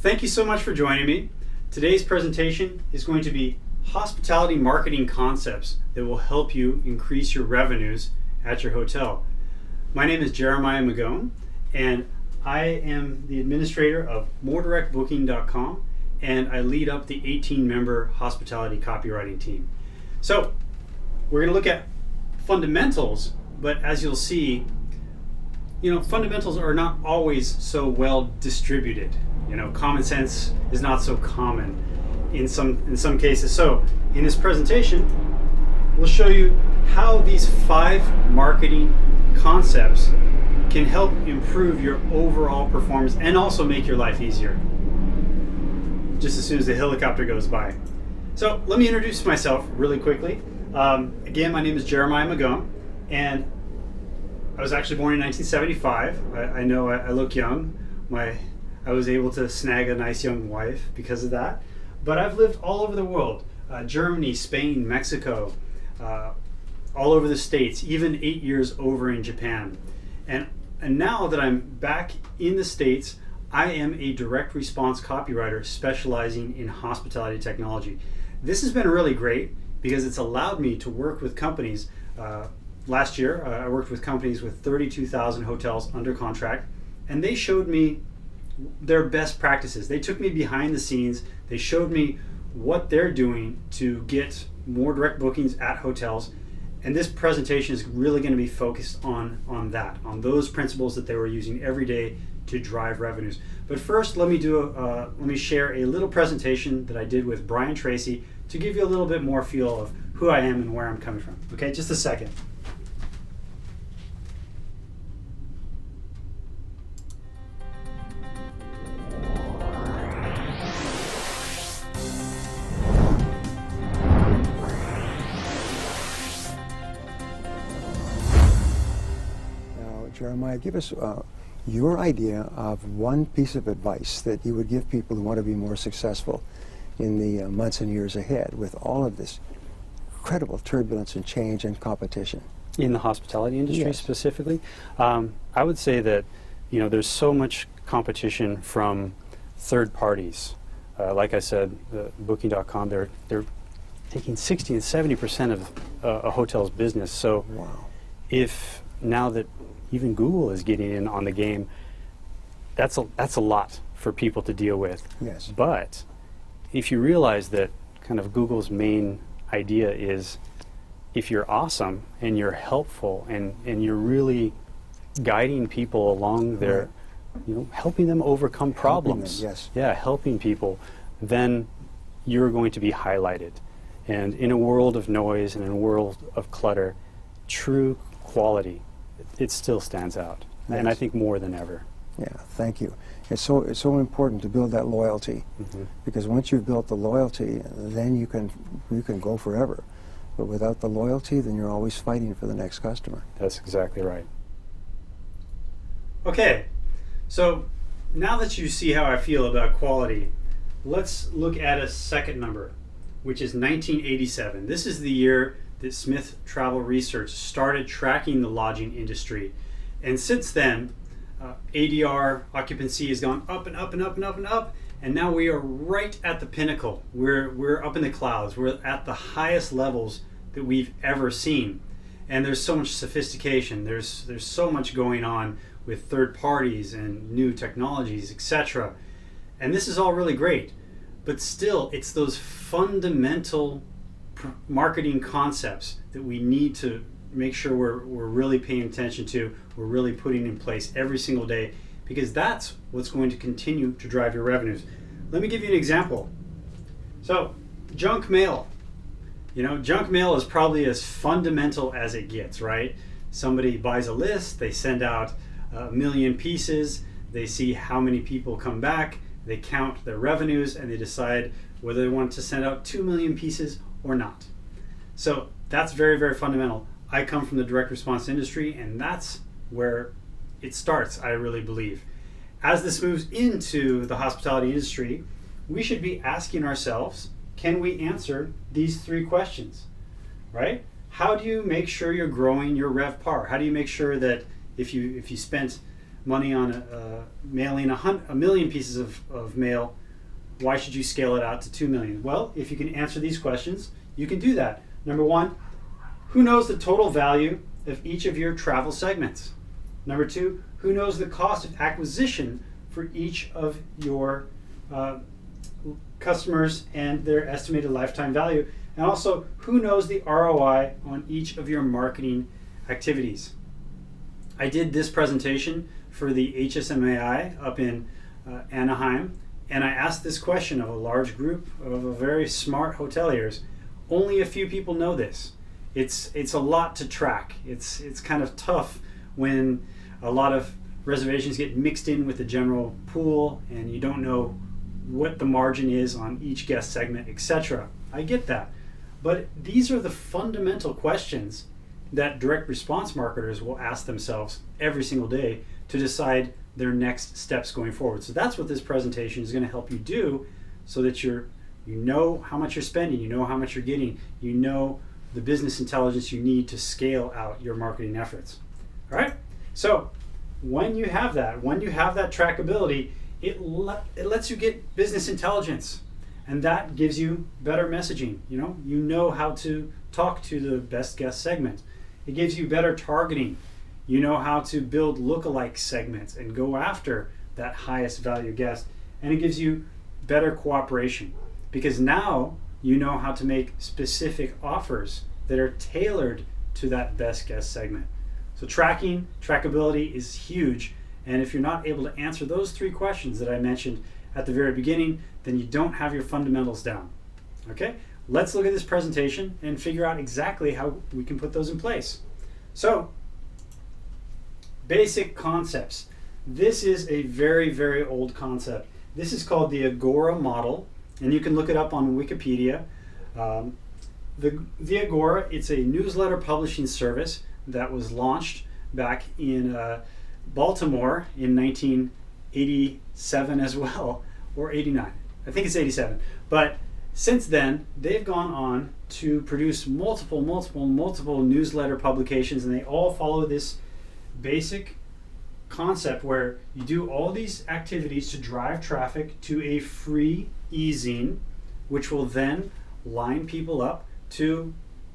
Thank you so much for joining me. Today's presentation is going to be hospitality marketing concepts that will help you increase your revenues at your hotel. My name is Jeremiah Magone, and I am the administrator of MoreDirectBooking.com, and I lead up the 18-member hospitality copywriting team. So we're going to look at fundamentals, but as you'll see, fundamentals are not always so well distributed. Common sense is not so common in some cases. So in this presentation, we'll show you how these 5 marketing concepts can help improve your overall performance and also make your life easier, just as soon as the helicopter goes by. So let me introduce myself really quickly. Again, my name is Jeremiah Magone, and I was actually born in 1975. I know I look young. I was able to snag a nice young wife because of that. But I've lived all over the world, Germany, Spain, Mexico, all over the States, even 8 years over in Japan. And now that I'm back in the States, I am a direct response copywriter specializing in hospitality technology. This has been really great because it's allowed me to work with companies. Last year, I worked with companies with 32,000 hotels under contract, and they showed me their best practices. They took me behind the scenes. They showed me what they're doing to get more direct bookings at hotels. And this presentation is really going to be focused on those principles that they were using every day to drive revenues. But first, let me share a little presentation that I did with Brian Tracy to give you a little bit more feel of who I am and where I'm coming from. Okay, just a second. Jeremiah, give us your idea of one piece of advice that you would give people who want to be more successful in the months and years ahead with all of this incredible turbulence and change and competition. In the hospitality industry, yes, specifically, I would say that there's so much competition from third parties. Like I said, Booking.com, they're taking 60 and 70% of a hotel's business. So wow. If now that even Google is getting in on the game, that's a lot for people to deal with. Yes. But if you realize that kind of Google's main idea is if you're awesome and you're helpful and you're really guiding people along their, helping them overcome problems. Helping them, yes. Yeah, helping people, then you're going to be highlighted. And in a world of noise and in a world of clutter, true quality, it still stands out, yes, and I think more than ever. Yeah, thank you. It's so important to build that loyalty, because once you've built the loyalty, then you can go forever. But without the loyalty, then you're always fighting for the next customer. That's exactly right. Okay, so now that you see how I feel about quality, let's look at a second number, which is 1987. This is the year that Smith Travel Research started tracking the lodging industry. And since then, ADR occupancy has gone up and up and up and up and up, and now we are right at the pinnacle. We're up in the clouds. We're at the highest levels that we've ever seen. And there's so much sophistication. There's so much going on with third parties and new technologies, etc. And this is all really great. But still, it's those fundamental marketing concepts that we need to make sure we're really paying attention to, we're really putting in place every single day, because that's what's going to continue to drive your revenues. Let me give you an example. So, junk mail. Junk mail is probably as fundamental as it gets, right? Somebody buys a list, they send out 1 million pieces, they see how many people come back, they count their revenues, and they decide whether they want to send out 2 million pieces or not. So that's very, very fundamental. I come from the direct response industry, and that's where it starts, I really believe. As this moves into the hospitality industry, we should be asking ourselves, can we answer these 3 questions, right? How do you make sure you're growing your RevPAR? How do you make sure that if you spent money on mailing a million pieces of mail, why should you scale it out to 2 million? Well, if you can answer these questions, you can do that. Number one, who knows the total value of each of your travel segments? Number two, who knows the cost of acquisition for each of your customers and their estimated lifetime value? And also, who knows the ROI on each of your marketing activities? I did this presentation for the HSMAI up in Anaheim, and I asked this question of a large group of very smart hoteliers. Only a few people know this. It's a lot to track. It's kind of tough when a lot of reservations get mixed in with the general pool and you don't know what the margin is on each guest segment, etc. I get that. But these are the fundamental questions that direct response marketers will ask themselves every single day to decide their next steps going forward. So that's what this presentation is going to help you do, so that you know how much you're spending, you know how much you're getting, you know the business intelligence you need to scale out your marketing efforts. All right? So when you have that trackability, it lets you get business intelligence, and that gives you better messaging. You know how to talk to the best guest segment. It gives you better targeting. You know how to build lookalike segments and go after that highest value guest. And it gives you better cooperation, because now you know how to make specific offers that are tailored to that best guest segment. So trackability is huge. And if you're not able to answer those three questions that I mentioned at the very beginning, then you don't have your fundamentals down. Okay? Let's look at this presentation and figure out exactly how we can put those in place. So, basic concepts. This is a very, very old concept. This is called the Agora Model, and you can look it up on Wikipedia. The Agora, it's a newsletter publishing service that was launched back in Baltimore in 1987 as well, or 89. I think it's 87. But since then, they've gone on to produce multiple newsletter publications, and they all follow this basic concept where you do all these activities to drive traffic to a free e-zine, which will then line people up to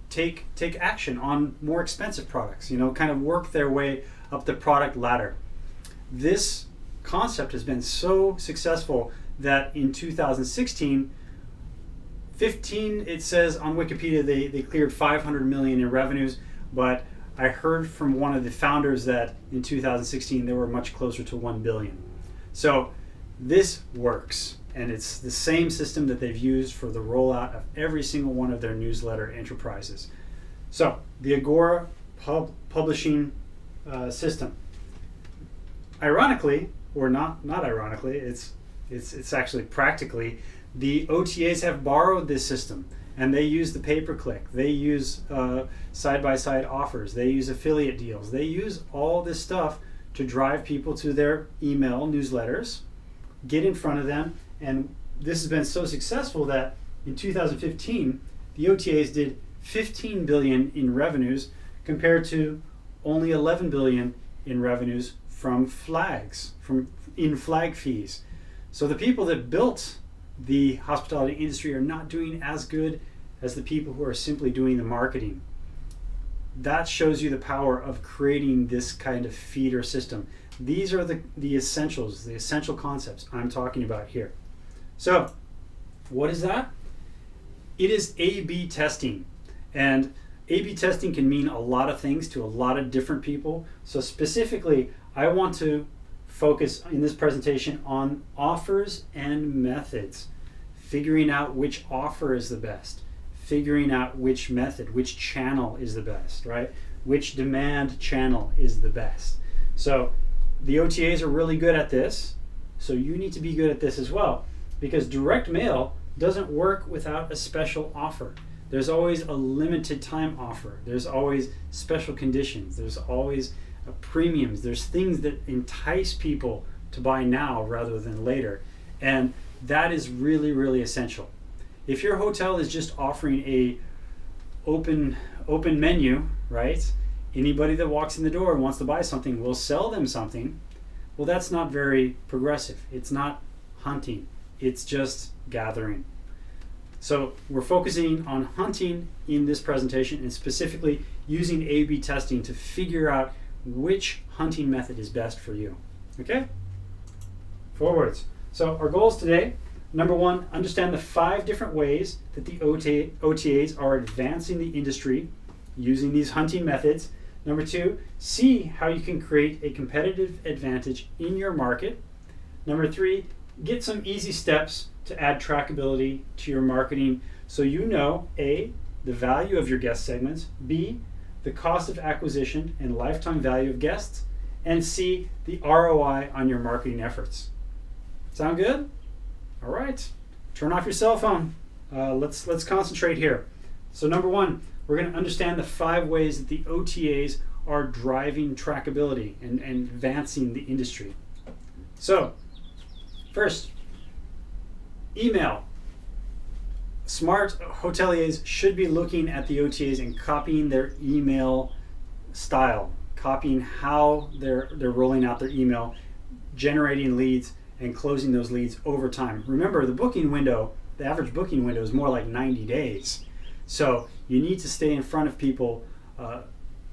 take action on more expensive products, kind of work their way up the product ladder. This concept has been so successful that in 2016, it says on Wikipedia they cleared 500 million in revenues, but I heard from one of the founders that in 2016 they were much closer to 1 billion. So this works, and it's the same system that they've used for the rollout of every single one of their newsletter enterprises. So the Agora publishing system. Ironically, or not ironically, it's actually practically, the OTAs have borrowed this system, and they use the pay-per-click. They use side-by-side offers. They use affiliate deals. They use all this stuff to drive people to their email newsletters, get in front of them, and this has been so successful that in 2015, the OTAs did 15 billion in revenues compared to only 11 billion in revenues from flag fees. So the people that built the hospitality industry are not doing as good as the people who are simply doing the marketing. That shows you the power of creating this kind of feeder system. These are the essentials, the essential concepts I'm talking about here. So, what is that? It is A/B testing. And A/B testing can mean a lot of things to a lot of different people. So specifically, I want to focus in this presentation on offers and methods. Figuring out which offer is the best. Figuring out which method, which channel is the best, right? Which demand channel is the best. So the OTAs are really good at this. So you need to be good at this as well, because direct mail doesn't work without a special offer. There's always a limited time offer. There's always special conditions. There's always premiums. There's things that entice people to buy now rather than later. And that is really, really essential. If your hotel is just offering a open menu, right? Anybody that walks in the door and wants to buy something, will sell them something. Well, that's not very progressive. It's not hunting. It's just gathering. So we're focusing on hunting in this presentation and specifically using A/B testing to figure out which hunting method is best for you. Okay? Forwards. So our goals today, number one, understand the 5 different ways that the OTAs are advancing the industry using these hunting methods. Number 2, see how you can create a competitive advantage in your market. Number 3, get some easy steps to add trackability to your marketing so you know A, the value of your guest segments, B, the cost of acquisition and lifetime value of guests, and C, the ROI on your marketing efforts. Sound good? All right, turn off your cell phone. Let's concentrate here. So number 1, we're going to understand the 5 ways that the OTAs are driving trackability and advancing the industry. So, first, email. Smart hoteliers should be looking at the OTAs and copying their email style, copying how they're rolling out their email, generating leads, and closing those leads over time. Remember, the booking window, the average booking window is more like 90 days. So you need to stay in front of people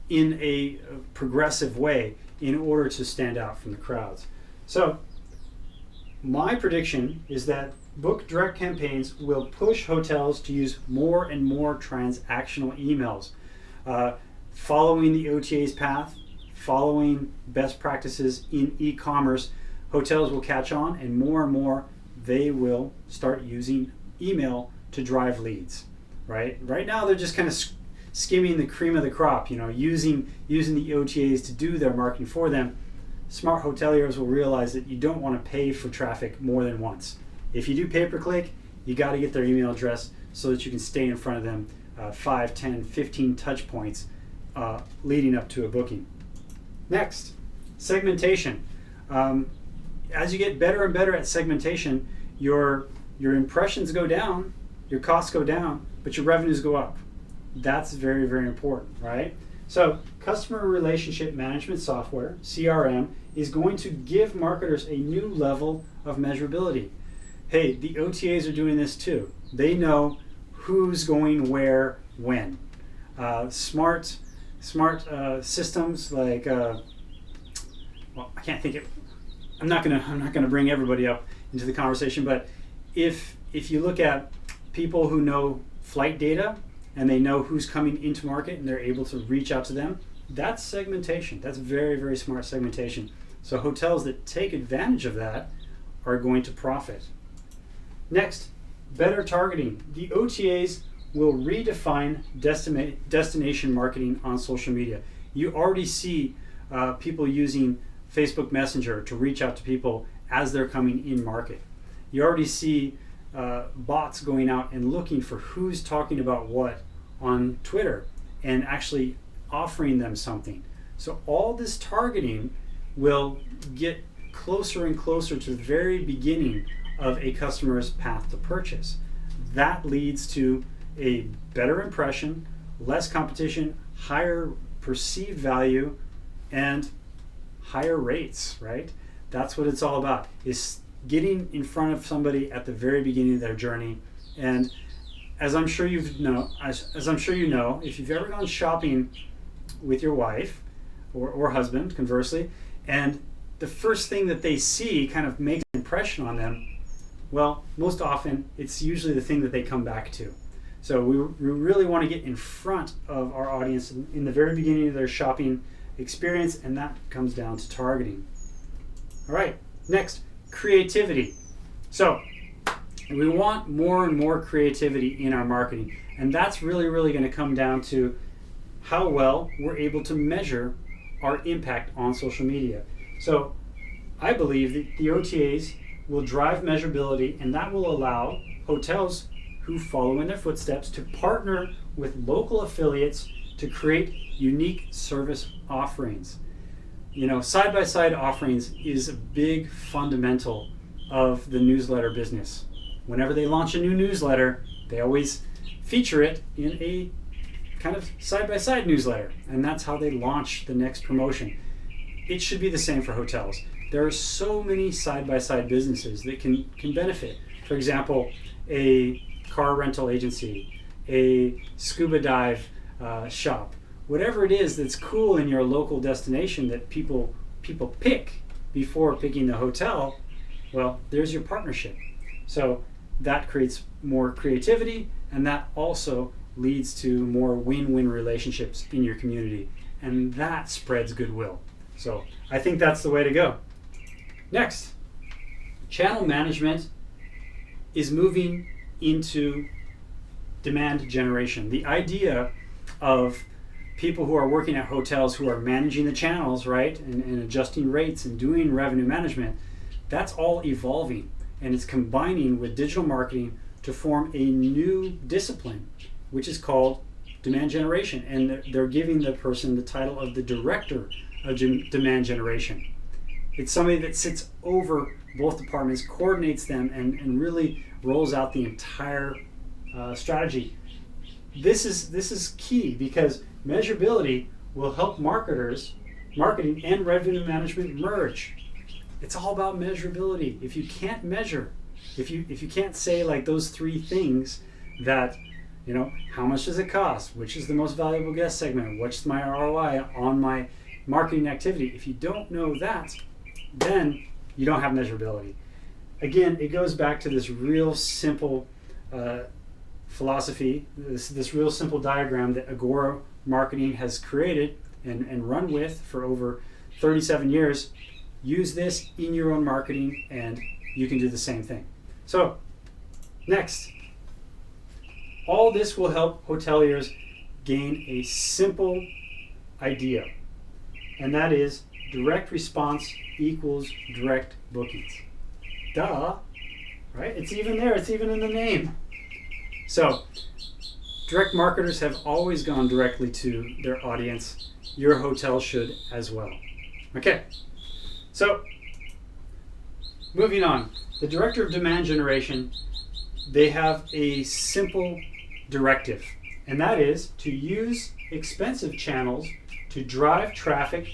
in a progressive way in order to stand out from the crowds. So my prediction is that book direct campaigns will push hotels to use more and more transactional emails. Following the OTA's path, following best practices in e-commerce, hotels will catch on, and more they will start using email to drive leads. Right now they're just kind of skimming the cream of the crop, using the OTAs to do their marketing for them. Smart hoteliers will realize that you don't want to pay for traffic more than once. If you do pay-per-click, you got to get their email address so that you can stay in front of them 5, 10, 15 touch points leading up to a booking. Next, segmentation. As you get better and better at segmentation, your impressions go down, your costs go down, but your revenues go up. That's very, very important, right? So customer relationship management software, CRM, is going to give marketers a new level of measurability. Hey, the OTAs are doing this too. They know who's going where, when. Smart systems like, I can't think of. I'm not gonna bring everybody up into the conversation, but if you look at people who know flight data and they know who's coming into market and they're able to reach out to them, that's segmentation. That's very, very smart segmentation. So hotels that take advantage of that are going to profit. Next, better targeting. The OTAs will redefine destination marketing on social media. You already see people using Facebook Messenger to reach out to people as they're coming in market. You already see bots going out and looking for who's talking about what on Twitter and actually offering them something. So all this targeting will get closer and closer to the very beginning of a customer's path to purchase. That leads to a better impression, less competition, higher perceived value, and higher rates, right? That's what it's all about, is getting in front of somebody at the very beginning of their journey. And as I'm sure you know, if you've ever gone shopping with your wife or husband, conversely, and the first thing that they see kind of makes an impression on them, well, most often it's usually the thing that they come back to. So we really want to get in front of our audience in the very beginning of their shopping experience, and that comes down to targeting. All right, next, creativity. So we want more and more creativity in our marketing, and that's really going to come down to how well we're able to measure our impact on social media. So I believe that the OTAs will drive measurability, and that will allow hotels who follow in their footsteps to partner with local affiliates to create unique service offerings. Side-by-side offerings is a big fundamental of the newsletter business. Whenever they launch a new newsletter, they always feature it in a kind of side-by-side newsletter, and that's how they launch the next promotion. It should be the same for hotels. there are so many side-by-side businesses that can benefit. For example, a car rental agency, a scuba dive shop, whatever it is that's cool in your local destination that people pick before picking the hotel. Well, there's your partnership. So that creates more creativity, and that also leads to more win-win relationships in your community, and that spreads goodwill. So I think that's the way to go. Next, channel management is moving into demand generation. The idea of people who are working at hotels who are managing the channels, right, and adjusting rates and doing revenue management, that's all evolving, and it's combining with digital marketing to form a new discipline, which is called demand generation. And they're giving the person the title of the director of demand generation. It's somebody that sits over both departments, coordinates them, and really rolls out the entire strategy. This is key because measurability will help marketing and revenue management merge. It's all about measurability. If you can't measure, if you can't say like those three things, that, you know, how much does it cost? Which is the most valuable guest segment? What's my ROI on my marketing activity? If you don't know that, then you don't have measurability. Again, it goes back to this real simple philosophy, this real simple diagram that Agora Marketing has created and run with for over 37 years. Use this in your own marketing and you can do the same thing. So, next, all this will help hoteliers gain a simple idea, and that is direct response equals direct bookings. Duh, right? It's even there, it's even in the name. So, direct marketers have always gone directly to their audience. Your hotel should as well. Okay, so moving on. The director of demand generation, they have a simple directive, and that is to use expensive channels to drive traffic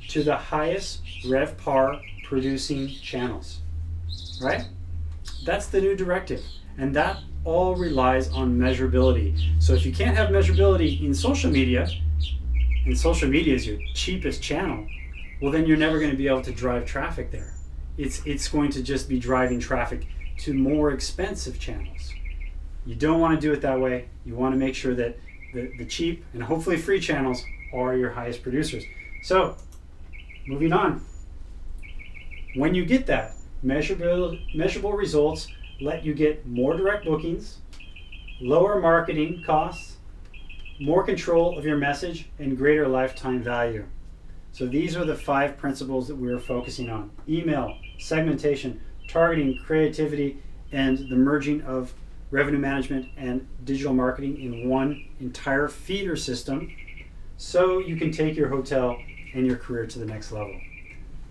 to the highest RevPAR producing channels, right? That's the new directive, and that all relies on measurability. So if you can't have measurability in social media, and social media is your cheapest channel, well then you're never going to be able to drive traffic there. It's going to just be driving traffic to more expensive channels. You don't want to do it that way. You want to make sure that the cheap and hopefully free channels are your highest producers. So, moving on. When you get that, measurable results let you get more direct bookings, lower marketing costs, more control of your message, and greater lifetime value. So these are the 5 principles that we're focusing on: email, segmentation, targeting, creativity, and the merging of revenue management and digital marketing in one entire feeder system, so you can take your hotel and your career to the next level.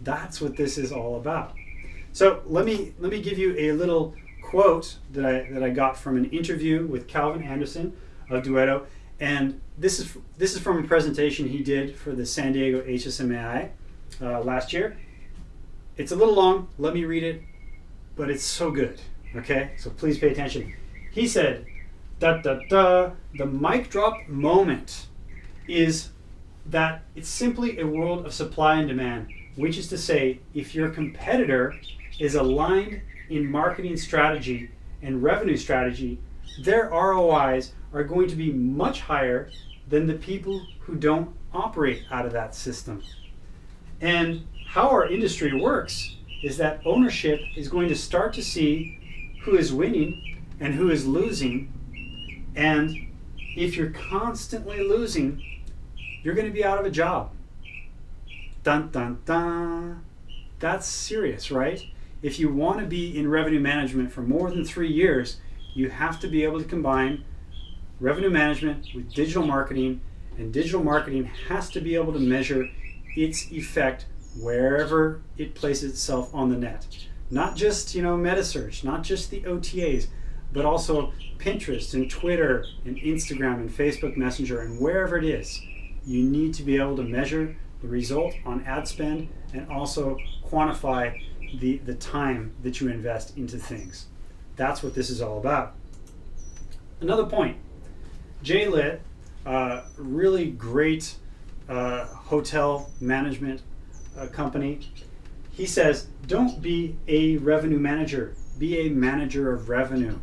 That's what this is all about. So let me give you a little quote that I got from an interview with Calvin Anderson of Duetto, and this is from a presentation he did for the San Diego HSMAI last year. It's a little long. Let me read it, but it's so good. Okay, so please pay attention. He said, the mic drop moment is that it's simply a world of supply and demand, which is to say, if your competitor is aligned in marketing strategy and revenue strategy, their ROIs are going to be much higher than the people who don't operate out of that system. And how our industry works is that ownership is going to start to see who is winning and who is losing. And if you're constantly losing, you're going to be out of a job. Dun, dun, dun. That's serious, right? If you want to be in revenue management for more than 3 years, you have to be able to combine revenue management with digital marketing, and digital marketing has to be able to measure its effect wherever it places itself on the net. Not just, meta-search, not just the OTAs, but also Pinterest and Twitter and Instagram and Facebook Messenger and wherever it is. You need to be able to measure the result on ad spend and also quantify the time that you invest into things. That's what this is all about. Another point, J-Lit, really great hotel management company. He says, don't be a revenue manager, be a manager of revenue,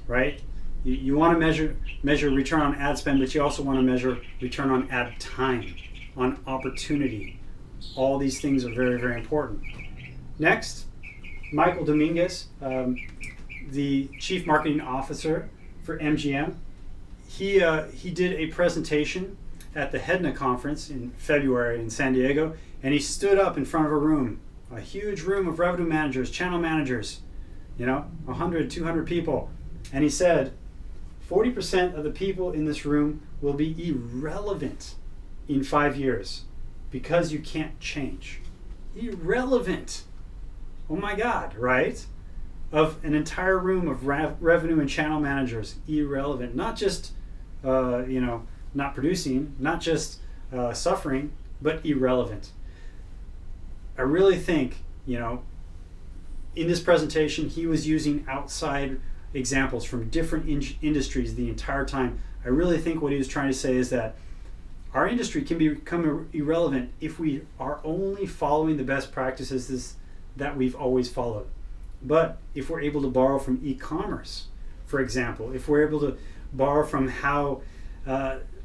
right? You want to measure return on ad spend, but you also want to measure return on ad time, on opportunity. All these things are very, very important. Next, Michael Dominguez, the Chief Marketing Officer for MGM. He did a presentation at the HEDNA conference in February in San Diego, and he stood up in front of a huge room of revenue managers, channel managers, 100, 200 people, and he said, 40% of the people in this room will be irrelevant in 5 years because you can't change. Irrelevant. Oh my God, right? Of an entire room of revenue and channel managers, irrelevant. Not just, not producing, not just suffering, but irrelevant. I really think, in this presentation, he was using outside examples from different industries the entire time. I really think what he was trying to say is that our industry can become irrelevant if we are only following the best practices that we've always followed. But if we're able to borrow from e-commerce, for example, if we're able to borrow from how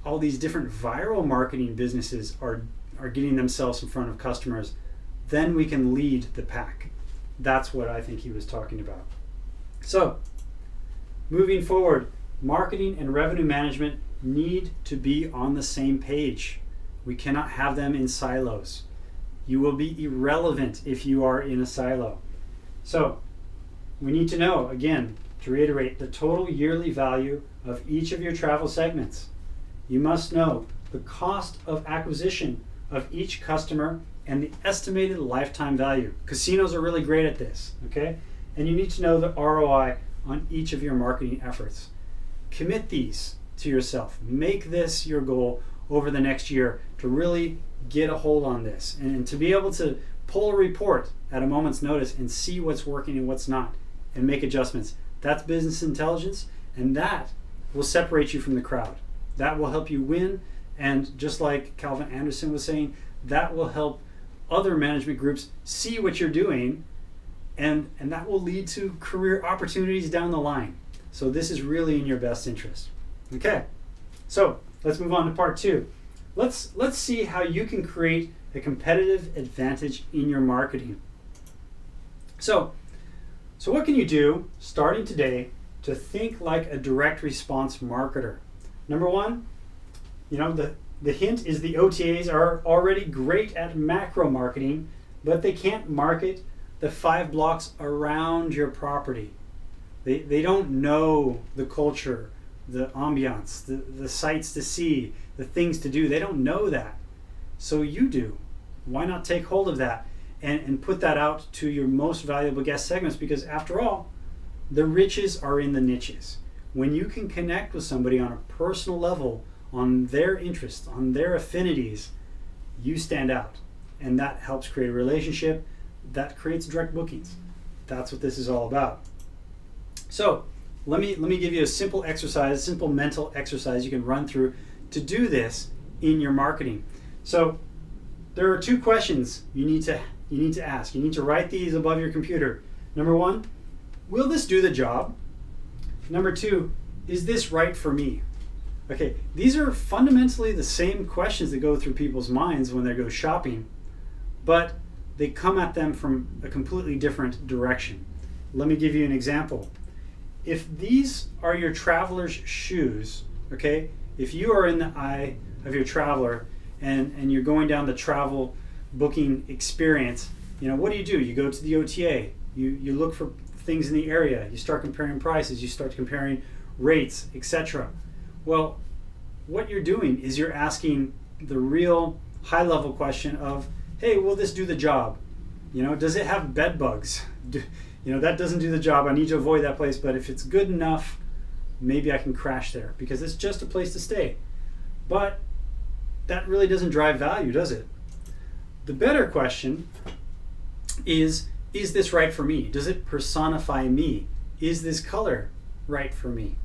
all these different viral marketing businesses are getting themselves in front of customers, then we can lead the pack. That's what I think he was talking about. So, moving forward, marketing and revenue management need to be on the same page. We cannot have them in silos. You will be irrelevant if you are in a silo. So, we need to know, again, to reiterate, the total yearly value of each of your travel segments. You must know the cost of acquisition of each customer and the estimated lifetime value. Casinos are really great at this, okay? And you need to know the ROI on each of your marketing efforts. Commit these to yourself. Make this your goal over the next year to really get a hold on this and to be able to pull a report at a moment's notice and see what's working and what's not and make adjustments. That's business intelligence, and that will separate you from the crowd. That will help you win, and just like Calvin Anderson was saying, that will help other management groups see what you're doing, and that will lead to career opportunities down the line. So this is really in your best interest. Okay, so let's move on to part 2. Let's see how you can create a competitive advantage in your marketing. So what can you do starting today to think like a direct response marketer? Number one, the hint is the OTAs are already great at macro marketing, but they can't market the 5 blocks around your property. They don't know the culture, the ambiance, the sights to see, the things to do. They don't know that. So you do. Why not take hold of that and put that out to your most valuable guest segments? Because after all, the riches are in the niches. When you can connect with somebody on a personal level, on their interests, on their affinities, you stand out. And that helps create a relationship that creates direct bookings. That's what this is all about. So let me give you a simple exercise, a simple mental exercise you can run through to do this in your marketing. So there are 2 questions you need to ask. You need to write these above your computer. Number 1, will this do the job? Number 2, is this right for me? Okay, these are fundamentally the same questions that go through people's minds when they go shopping, but they come at them from a completely different direction. Let me give you an example. If these are your traveler's shoes, okay, if you are in the eye of your traveler and you're going down the travel booking experience, what do? You go to the OTA, you look for things in the area, you start comparing prices, you start comparing rates, etc. Well, what you're doing is you're asking the real high-level question of, hey, will this do the job? Does it have bed bugs? That doesn't do the job. I need to avoid that place, but if it's good enough, maybe I can crash there because it's just a place to stay. But that really doesn't drive value, does it? The better question is this right for me? Does it personify me? Is this color right for me?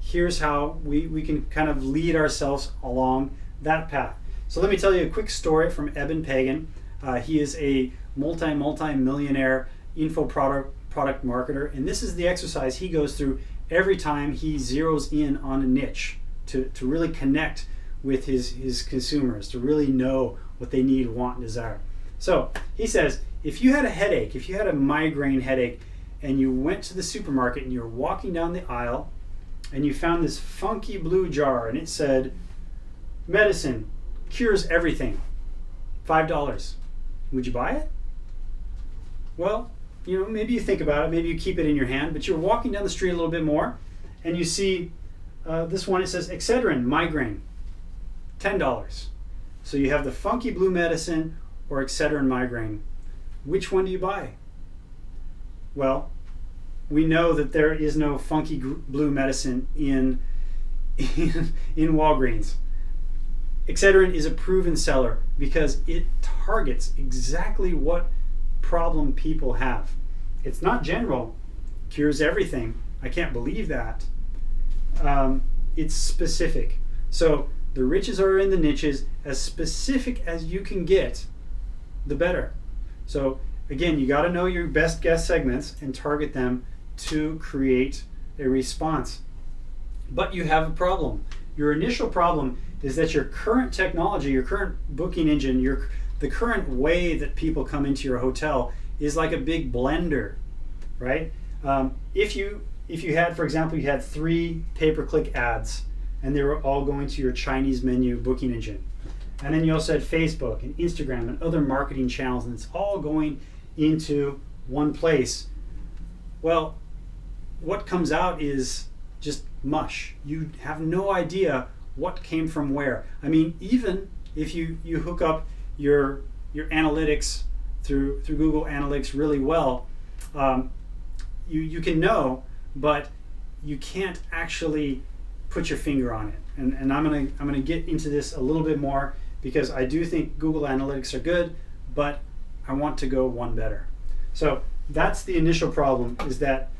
Here's how we can kind of lead ourselves along that path. So let me tell you a quick story from Eben Pagan. He is a multi-millionaire info product marketer, and this is the exercise he goes through every time he zeroes in on a niche to really connect with his consumers, to really know what they need, want, and desire. So he says, if you had a headache, if you had a migraine headache, and you went to the supermarket and you're walking down the aisle and you found this funky blue jar and it said, medicine, cures everything, $5. Would you buy it? Well, maybe you think about it, maybe you keep it in your hand, but you're walking down the street a little bit more and you see this one, it says Excedrin, migraine, $10. So you have the funky blue medicine or Excedrin migraine. Which one do you buy? Well, we know that there is no funky blue medicine in Walgreens. Excedrin is a proven seller because it targets exactly what problem people have. It's not general, cures everything. I can't believe that. It's specific. So the riches are in the niches. As specific as you can get, the better. So again, you got to know your best guess segments and target them to create a response. But you have a problem. Your initial problem is that your current technology, your current booking engine, the current way that people come into your hotel is like a big blender, right? If you had, for example, you had 3 pay-per-click ads and they were all going to your Chinese menu booking engine. And then you also had Facebook and Instagram and other marketing channels, and it's all going into one place. Well, what comes out is just mush. You have no idea what came from where. I mean, even if you hook up your analytics through Google Analytics really well, you can know, but you can't actually put your finger on it. And I'm gonna get into this a little bit more because I do think Google Analytics are good, but I want to go one better. So that's the initial problem, is that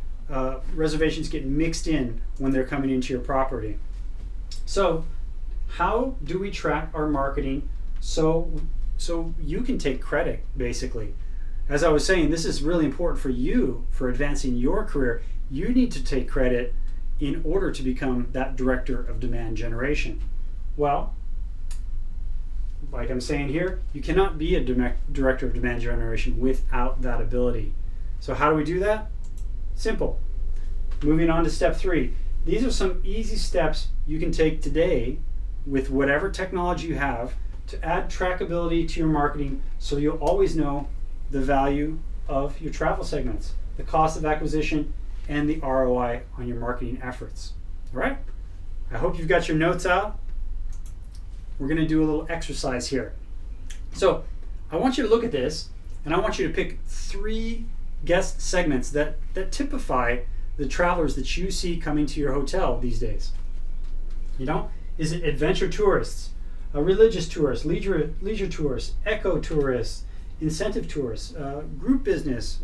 reservations get mixed in when they're coming into your property. So how do we track our marketing so you can take credit, basically? As I was saying, this is really important for you, for advancing your career. You need to take credit in order to become that director of demand generation. Well, like I'm saying here, you cannot be a director of demand generation without that ability. So how do we do that? Simple. Moving on to step 3. These are some easy steps you can take today with whatever technology you have to add trackability to your marketing so you'll always know the value of your travel segments, the cost of acquisition, and the ROI on your marketing efforts. All right? I hope you've got your notes out. We're going to do a little exercise here. So I want you to look at this, and I want you to pick 3 guest segments that typify the travelers that you see coming to your hotel these days. Is it adventure tourists, religious tourists, leisure tourists, eco tourists, incentive tourists, group business?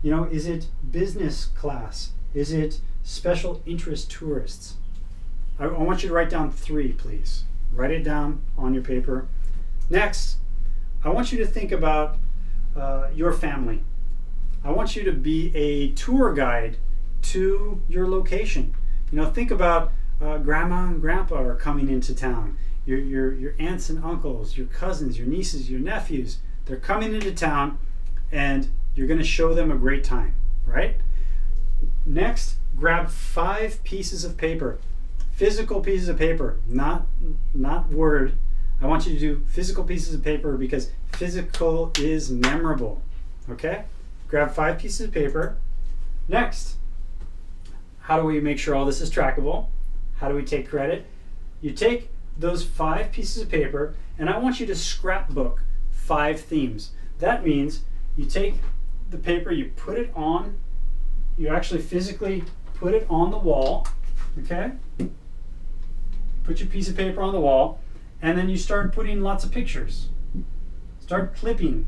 Is it business class? Is it special interest tourists? I want you to write down 3, please. Write it down on your paper. Next, I want you to think about your family. I want you to be a tour guide to your location. Think about grandma and grandpa are coming into town. Your aunts and uncles, your cousins, your nieces, your nephews, they're coming into town, and you're going to show them a great time, right? Next, grab 5 pieces of paper, physical pieces of paper, not Word. I want you to do physical pieces of paper because physical is memorable, okay? Grab 5 pieces of paper. Next, how do we make sure all this is trackable? How do we take credit? You take those 5 pieces of paper, and I want you to scrapbook 5 themes. That means you take the paper, you put it on, you actually physically put it on the wall, okay? Put your piece of paper on the wall, and then you start putting lots of pictures. Start clipping.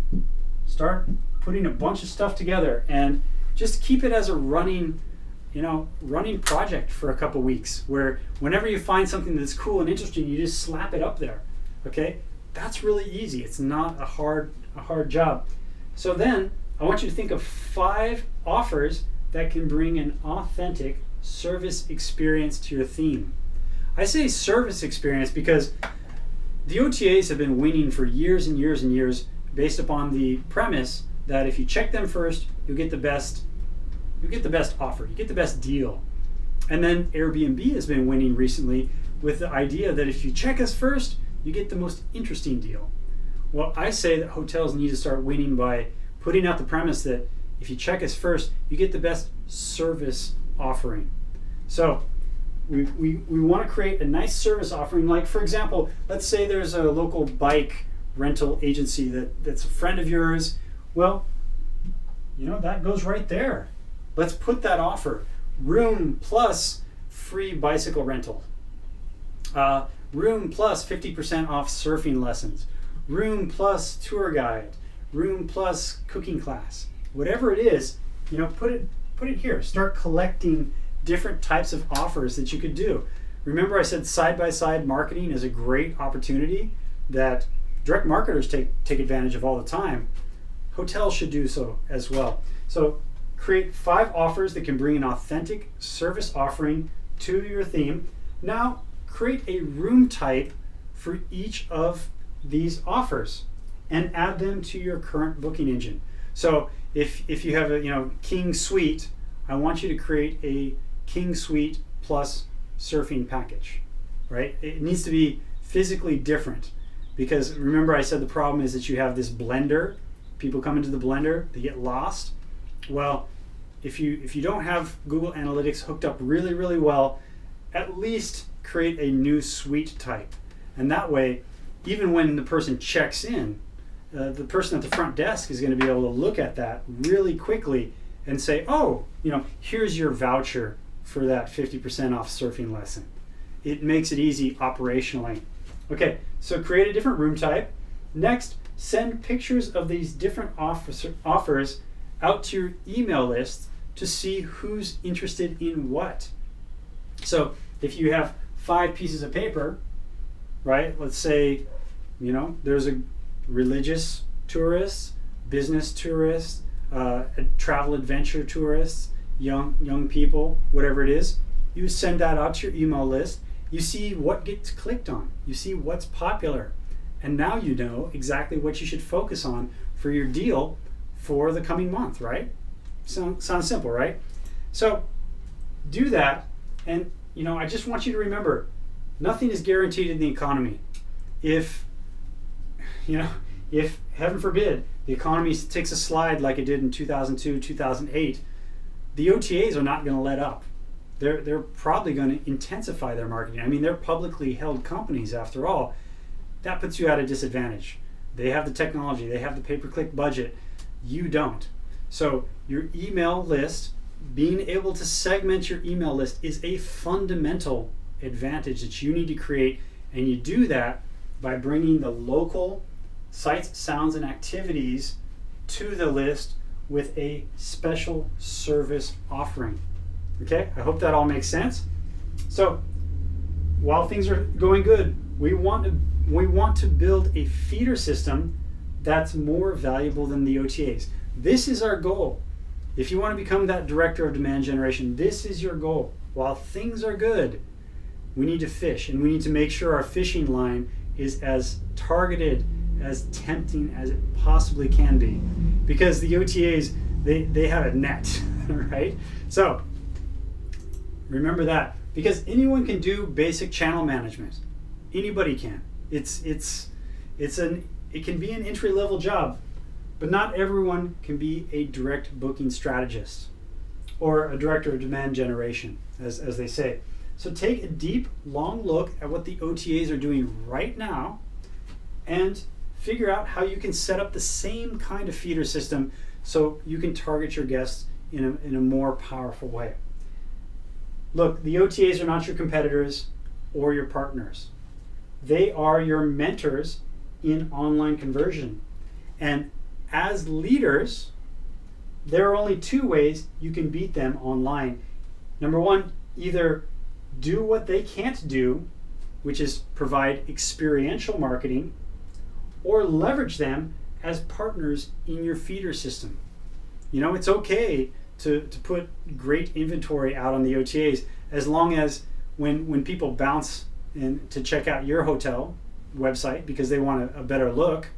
Start putting a bunch of stuff together, and just keep it as a running project for a couple weeks, where whenever you find something that's cool and interesting, you just slap it up there. Okay, that's really easy. It's not a hard job. So then I want you to think of 5 offers that can bring an authentic service experience to your theme. I say service experience because the OTAs have been winning for years and years and years based upon the premise that if you check them first, you'll get the best offer, you get the best deal. And then Airbnb has been winning recently with the idea that if you check us first, you get the most interesting deal. Well, I say that hotels need to start winning by putting out the premise that if you check us first, you get the best service offering. So we want to create a nice service offering. Like, for example, let's say there's a local bike rental agency that's a friend of yours. Well, that goes right there. Let's put that offer. Room plus free bicycle rental. Room plus 50% off surfing lessons. Room plus tour guide. Room plus cooking class. Whatever it is, put it here. Start collecting different types of offers that you could do. Remember, I said side-by-side marketing is a great opportunity that direct marketers take advantage of all the time. Hotels should do so as well. So create 5 offers that can bring an authentic service offering to your theme. Now create a room type for each of these offers and add them to your current booking engine. So if you have a king suite, I want you to create a king suite plus surfing package, right? It needs to be physically different, because remember I said the problem is that you have this blender. People come into the blender, they get lost. Well, if you don't have Google Analytics hooked up really, really well, at least create a new suite type. And that way, even when the person checks in, the person at the front desk is going to be able to look at that really quickly and say, oh, here's your voucher for that 50% off surfing lesson. It makes it easy operationally. Okay, so create a different room type. Next, send pictures of these different offers out to your email list to see who's interested in what. So if you have 5 pieces of paper, right, let's say, there's a religious tourist, business tourist, travel adventure tourists, young people, whatever it is, you send that out to your email list. You see what gets clicked on. You see what's popular. And now you know exactly what you should focus on for your deal for the coming month, right? Sounds simple, right? So do that, and I just want you to remember, nothing is guaranteed in the economy. If heaven forbid the economy takes a slide like it did in 2002, 2008, the OTAs are not going to let up. They're probably going to intensify their marketing. I mean, they're publicly held companies after all. That puts you at a disadvantage. They have the technology, they have the pay-per-click budget. You don't. So your email list, being able to segment your email list is a fundamental advantage that you need to create, and you do that by bringing the local sights, sounds, and activities to the list with a special service offering. Okay, I hope that all makes sense. So while things are going good, we want to build a feeder system that's more valuable than the OTAs. This is our goal. If you want to become that director of demand generation, this is your goal. While things are good, we need to fish, and we need to make sure our fishing line is as targeted, as tempting as it possibly can be. Because the OTAs, they have a net, right? So remember that, because anyone can do basic channel management. Anybody can. It can be an entry-level job, but not everyone can be a direct booking strategist or a director of demand generation, as they say. So take a deep, long look at what the OTAs are doing right now and figure out how you can set up the same kind of feeder system so you can target your guests in a more powerful way. Look, the OTAs are not your competitors or your partners. They are your mentors in online conversion. And as leaders, there are only two ways you can beat them online. Number one, either do what they can't do, which is provide experiential marketing, or leverage them as partners in your feeder system. You know, it's okay to put great inventory out on the OTAs as long as when people bounce in to check out your hotel website because they want a better look,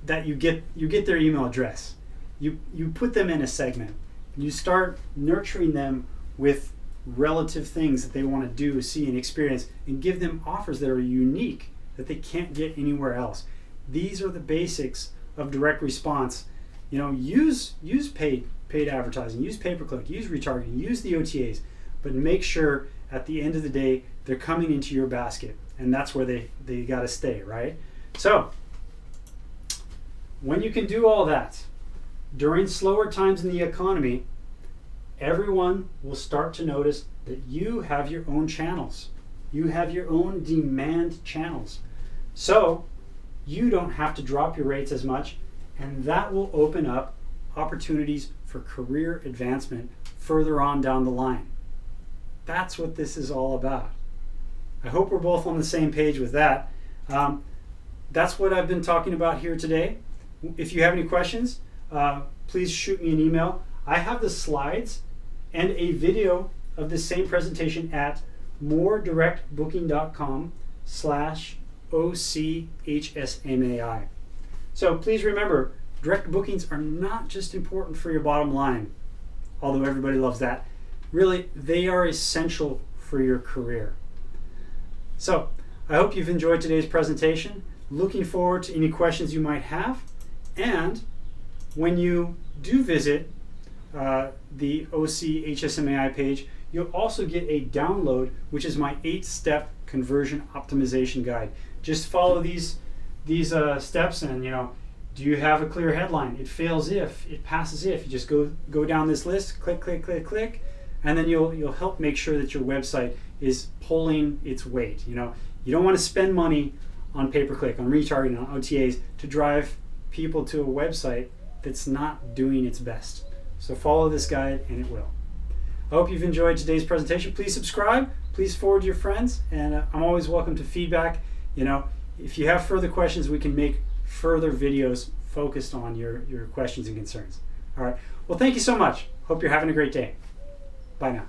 that you get their email address. You put them in a segment. You start nurturing them with relative things that they want to do, see, and experience, and give them offers that are unique that they can't get anywhere else. These are the basics of direct response. You know, use paid advertising, use pay-per-click, use retargeting, use the OTAs, but make sure at the end of the day they're coming into your basket, and that's where they got to stay, right? So when you can do all that during slower times in the economy, everyone will start to notice that you have your own channels. You have your own demand channels. So you don't have to drop your rates as much, and that will open up opportunities for career advancement further on down the line. That's what this is all about. I hope we're both on the same page with that. That's what I've been talking about here today. If you have any questions, please shoot me an email. I have the slides and a video of the same presentation at moredirectbooking.com/OCHSMAI. So please remember, direct bookings are not just important for your bottom line, although everybody loves that. Really, they are essential for your career. So I hope you've enjoyed today's presentation. Looking forward to any questions you might have. And when you do visit the OCHSMAI page, you'll also get a download, which is my 8-step conversion optimization guide. Just follow these steps, and do you have a clear headline? It fails if, it passes if. You just go down this list, click, click, click, click, and then you'll help make sure that your website is pulling its weight. You don't want to spend money on pay-per-click, on retargeting, on OTAs to drive people to a website that's not doing its best. So follow this guide and it will. I hope you've enjoyed today's presentation. Please subscribe, please forward to your friends, and I'm always welcome to feedback. If you have further questions, we can make further videos focused on your questions and concerns. All right. Well, thank you so much. Hope you're having a great day. Bye now.